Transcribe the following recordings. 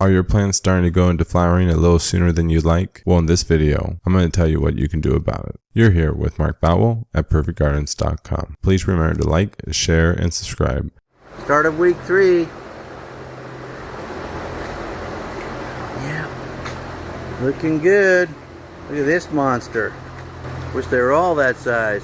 Are your plants starting to go into flowering a little sooner than you'd like? Well, in this video, I'm going to tell you what you can do about it. You're here with Mark Bowell at perfectgardens.com. Please remember to like, share, and subscribe. Start of week 3. Yeah, looking good. Look at this monster. Wish they were all that size.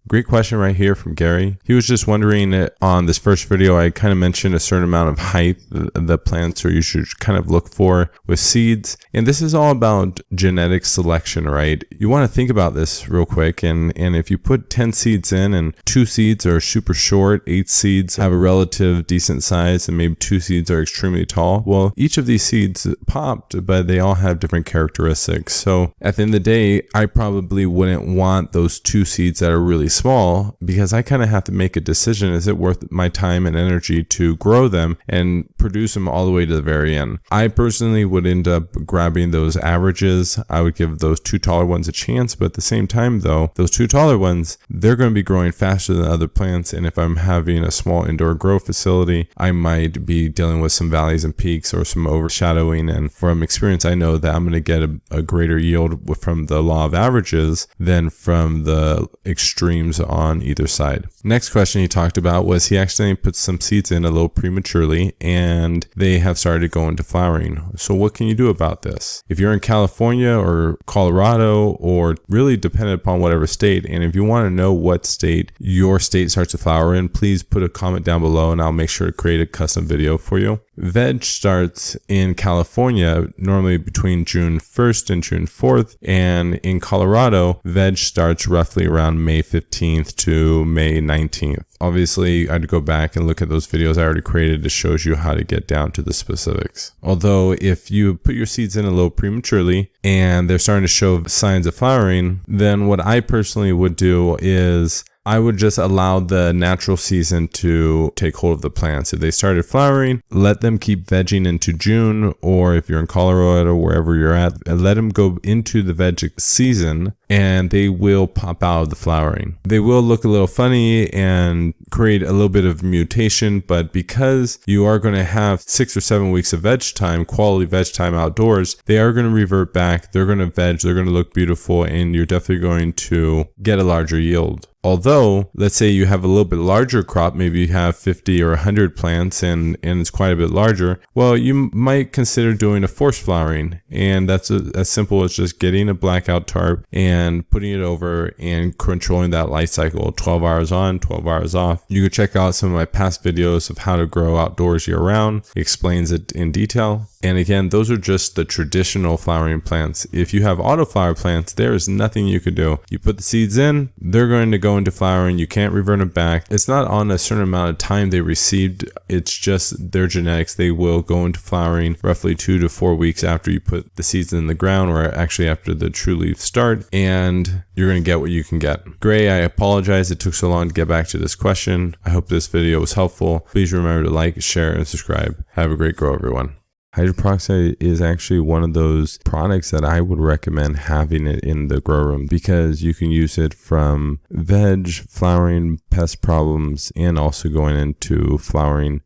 Great question right here from Gary. He was just wondering on this first video, I kind of mentioned a certain amount of height the plants or you should kind of look for with seeds. And this is all about genetic selection, right? You want to think about this real quick. And if you put 10 seeds in and 2 seeds are super short, 8 seeds have a relative decent size, and maybe 2 seeds are extremely tall. Well, each of these seeds popped, but they all have different characteristics. So at the end of the day, I probably wouldn't want those 2 seeds that are really small, because I kind of have to make a decision. Is it worth my time and energy to grow them and produce them all the way to the very end? I personally would end up grabbing those averages. I would give those 2 taller ones a chance, but at the same time though, those 2 taller ones, they're going to be growing faster than other plants. And if I'm having a small indoor grow facility, I might be dealing with some valleys and peaks or some overshadowing. And from experience, I know that I'm going to get a greater yield from the law of averages than from the extremes on either side. Next question he talked about was he accidentally put some seeds in a little prematurely and they have started going to flowering. So what can you do about this? If you're in California or Colorado, or really dependent upon whatever state, and if you want to know what state your state starts to flower in, please put a comment down below and I'll make sure to create a custom video for you. Veg starts in California normally between June 1st and June 4th, and in Colorado, veg starts roughly around May 15th to May 19th. Obviously, I'd go back and look at those videos I already created to show you how to get down to the specifics. Although, if you put your seeds in a little prematurely and they're starting to show signs of flowering, then what I personally would do is I would just allow the natural season to take hold of the plants. If they started flowering, let them keep vegging into June, or if you're in Colorado, wherever you're at, let them go into the veg season and they will pop out of the flowering. They will look a little funny and create a little bit of mutation, but because you are going to have 6 or 7 weeks of veg time, quality veg time outdoors, they are going to revert back. They're going to veg, they're going to look beautiful, and you're definitely going to get a larger yield. Although, let's say you have a little bit larger crop, maybe you have 50 or 100 plants and it's quite a bit larger, well, you might consider doing a forced flowering. And that's as simple as just getting a blackout tarp and putting it over and controlling that light cycle, 12 hours on, 12 hours off. You can check out some of my past videos of how to grow outdoors year round. It explains it in detail. And again, those are just the traditional flowering plants. If you have autoflower plants, there is nothing you could do. You put the seeds in, they're going to go into flowering. You can't revert them back. It's not on a certain amount of time they received. It's just their genetics. They will go into flowering roughly 2 to 4 weeks after you put the seeds in the ground, or actually after the true leaves start, and you're going to get what you can get. Gray, I apologize it took so long to get back to this question. I hope this video was helpful. Please remember to like, share, and subscribe. Have a great grow, everyone. Hydroperoxide is actually one of those products that I would recommend having it in the grow room, because you can use it from veg, flowering, pest problems, and also going into flowering.